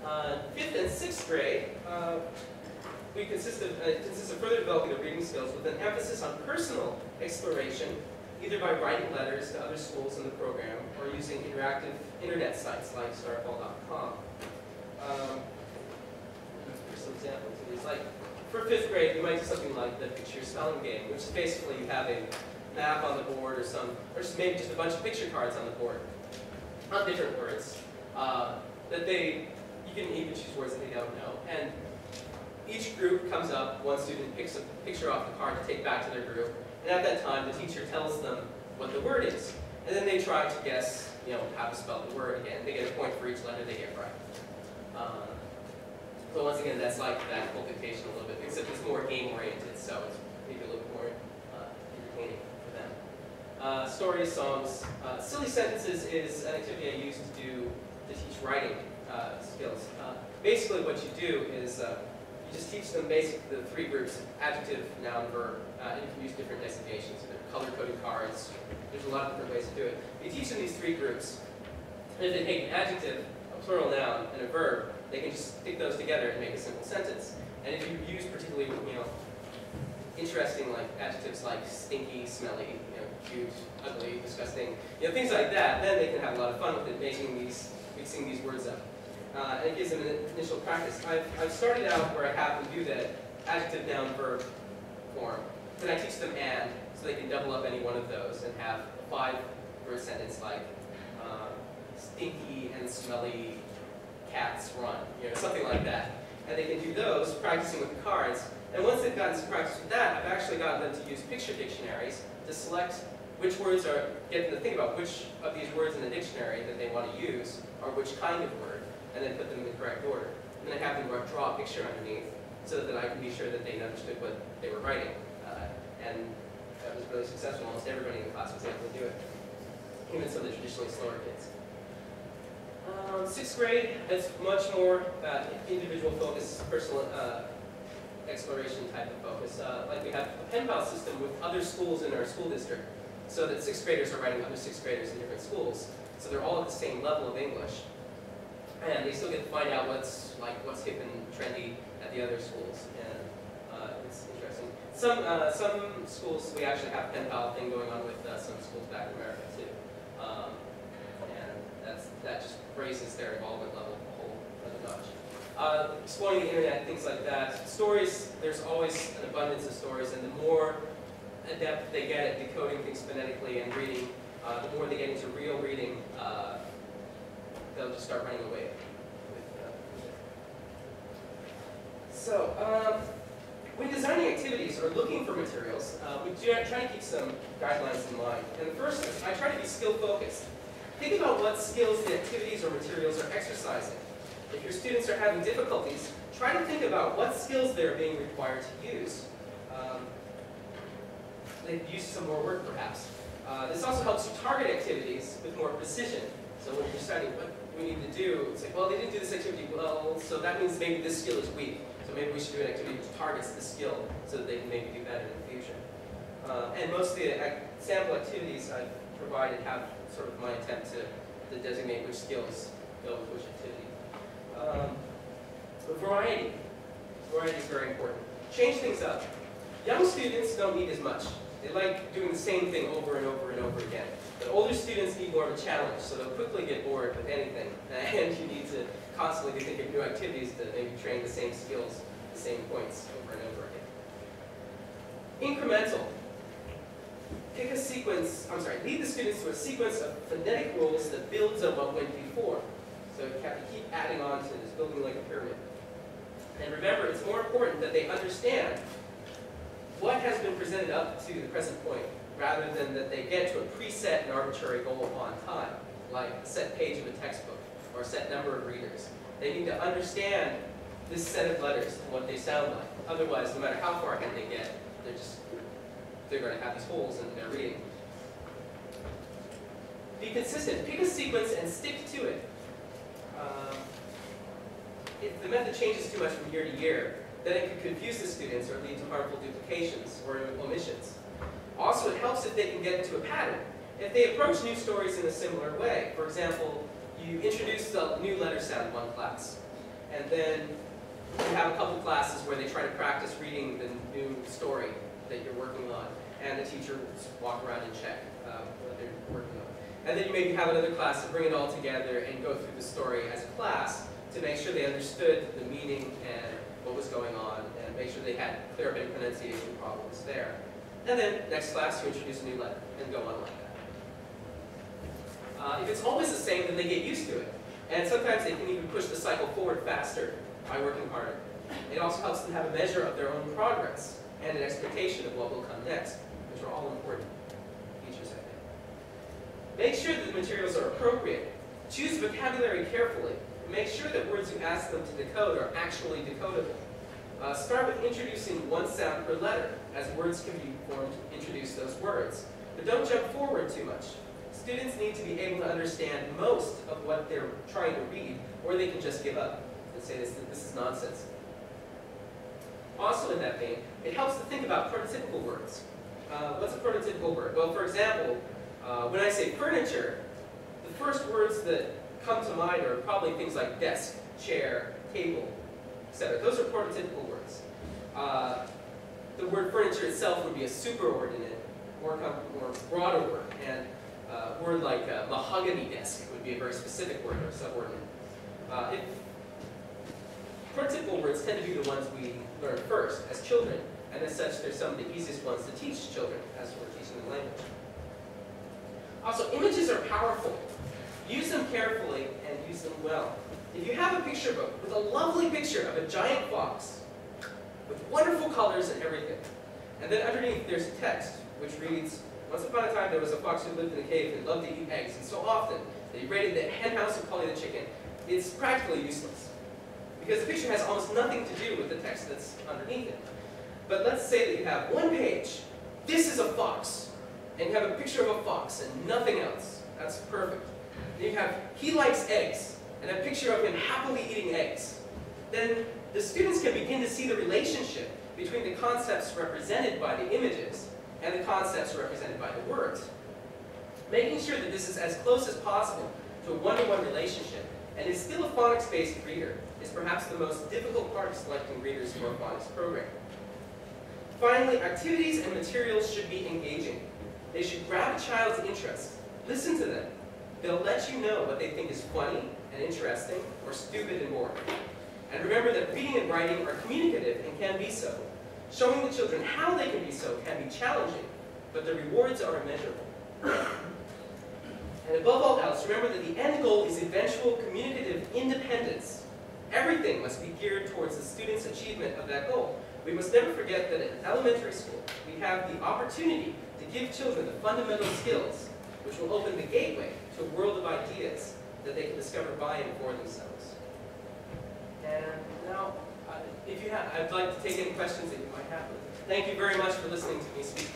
5th and 6th grade, it consists of further developing the reading skills with an emphasis on personal exploration, either by writing letters to other schools in the program or using interactive internet sites like starfall.com. Here's some examples of these. Like, for 5th grade, you might do something like the picture spelling game, which is basically you have a map on the board or maybe just a bunch of picture cards on the board on different words that you can choose words that they don't know. And each group comes up, one student picks a picture off the card to take back to their group, and at that time the teacher tells them what the word is. And then they try to guess, how to spell the word again. They get a point for each letter they get right. So once again, that's like that whole dictation a little bit, except it's more game-oriented, so it's maybe a little bit more entertaining for them. Stories, songs. Silly sentences is an activity I use to teach writing skills. Basically what you do is you just teach them the 3 groups: adjective, noun, verb, and you can use different designations. There are color-coded cards. There's a lot of different ways to do it. You teach them these 3 groups, and if they take an adjective, a plural noun, and a verb, they can just stick those together and make a simple sentence. And if you use particularly, interesting adjectives like stinky, smelly, cute, ugly, disgusting, things like that, then they can have a lot of fun with it, mixing these words up. And it gives them an initial practice. I've started out where I have them do that adjective, noun, verb form. Then I teach them and, so they can double up any one of those and have a 5-word sentence like stinky and smelly cats run, something like that. And they can do those, practicing with the cards. And once they've gotten some practice with that, I've actually gotten them to use picture dictionaries to select which words get them to think about which of these words in the dictionary that they want to use, or which kind of word, and then put them in the correct order. And then I have them draw a picture underneath so that I can be sure that they understood what they were writing. And that was really successful. Almost everybody in the class was able to do it, even some of the traditionally slower kids. 6th grade, it's much more individual focus, personal exploration type of focus. Like we have a pen pal system with other schools in our school district, so that 6th graders are writing other 6th graders in different schools. So they're all at the same level of English, and they still get to find out what's hip and trendy at the other schools, and it's interesting. Some schools we actually have a pen pal thing going on with some schools back in America too. That just raises their involvement level a whole other notch. Exploring the internet, things like that. Stories, there's always an abundance of stories, and the more adept they get at decoding things phonetically and reading, the more they get into real reading, they'll just start running away with it. So, when designing activities or looking for materials, we try to keep some guidelines in mind. And the first is, I try to be skill-focused. Think about what skills the activities or materials are exercising. If your students are having difficulties, try to think about what skills they're being required to use. They've used some more work, perhaps. This also helps you target activities with more precision. So when you're deciding what we need to do, it's like, well, they didn't do this activity well, so that means maybe this skill is weak. So maybe we should do an activity which targets this skill so that they can maybe do better in the future. And most of the sample activities I've provided have sort of my attempt to designate which skills go with which activity. Variety. Variety is very important. Change things up. Young students don't need as much. They like doing the same thing over and over and over again. But older students need more of a challenge, so they'll quickly get bored with anything. And you need to constantly be thinking of new activities to maybe train the same skills, the same points over and over again. Incremental. Pick a sequence, lead the students to a sequence of phonetic rules that builds on what went before. So you have to keep adding on to this, building like a pyramid. And remember, it's more important that they understand what has been presented up to the present point, rather than that they get to a preset and arbitrary goal on time, like a set page of a textbook, or a set number of readers. They need to understand this set of letters and what they sound like. Otherwise, no matter how far ahead they get, they're going to have these holes in their reading. Be consistent. Pick a sequence and stick to it. If the method changes too much from year to year, then it could confuse the students or lead to harmful duplications or omissions. Also, it helps if they can get into a pattern. If they approach new stories in a similar way, for example, you introduce the new letter sound in one class. And then you have a couple classes where they try to practice reading the new story that you're working on, and the teacher will just walk around and check what they're working on. And then you maybe have another class to bring it all together and go through the story as a class to make sure they understood the meaning and what was going on, and make sure they had clear pronunciation problems there. And then next class you introduce a new letter and go on like that. If it's always the same, then they get used to it. And sometimes they can even push the cycle forward faster by working harder. It also helps them have a measure of their own progress and an expectation of what will come next, which are all important features, I think. Make sure that the materials are appropriate. Choose vocabulary carefully. Make sure that words you ask them to decode are actually decodable. Start with introducing one sound per letter, as words can be formed to introduce those words. But don't jump forward too much. Students need to be able to understand most of what they're trying to read, or they can just give up and say this is nonsense. Also in that vein, it helps to think about prototypical words. What's a prototypical word? Well, for example, when I say furniture, the first words that come to mind are probably things like desk, chair, table, etc. Those are prototypical words. The word furniture itself would be a superordinate, more broader word, and a word like mahogany desk would be a very specific word or subordinate. Prototypical words tend to be the ones we learn first as children, and as such they're some of the easiest ones to teach children as we're teaching them language. Also, images are powerful. Use them carefully and use them well. If you have a picture book with a lovely picture of a giant fox with wonderful colors and everything, and then underneath there's text which reads, "Once upon a time there was a fox who lived in a cave and loved to eat eggs, and so often that he raided the hen house of Polly the chicken," it's practically useless, because the picture has almost nothing to do with the text that's underneath it. But let's say that you have one page, this is a fox, and you have a picture of a fox and nothing else. That's perfect. Then you have, he likes eggs, and a picture of him happily eating eggs. Then the students can begin to see the relationship between the concepts represented by the images and the concepts represented by the words. Making sure that this is as close as possible to a one-to-one relationship and is still a phonics-based reader is perhaps the most difficult part of selecting readers for a phonics program. Finally, activities and materials should be engaging. They should grab a child's interest. Listen to them. They'll let you know what they think is funny and interesting or stupid and boring. And remember that reading and writing are communicative and can be so. Showing the children how they can be so can be challenging, but the rewards are immeasurable. And above all else, remember that the end goal is eventual communicative independence. Everything must be geared towards the student's achievement of that goal. We must never forget that in elementary school, we have the opportunity to give children the fundamental skills which will open the gateway to a world of ideas that they can discover by and for themselves. And now, I'd like to take any questions that you might have. Thank you very much for listening to me speak.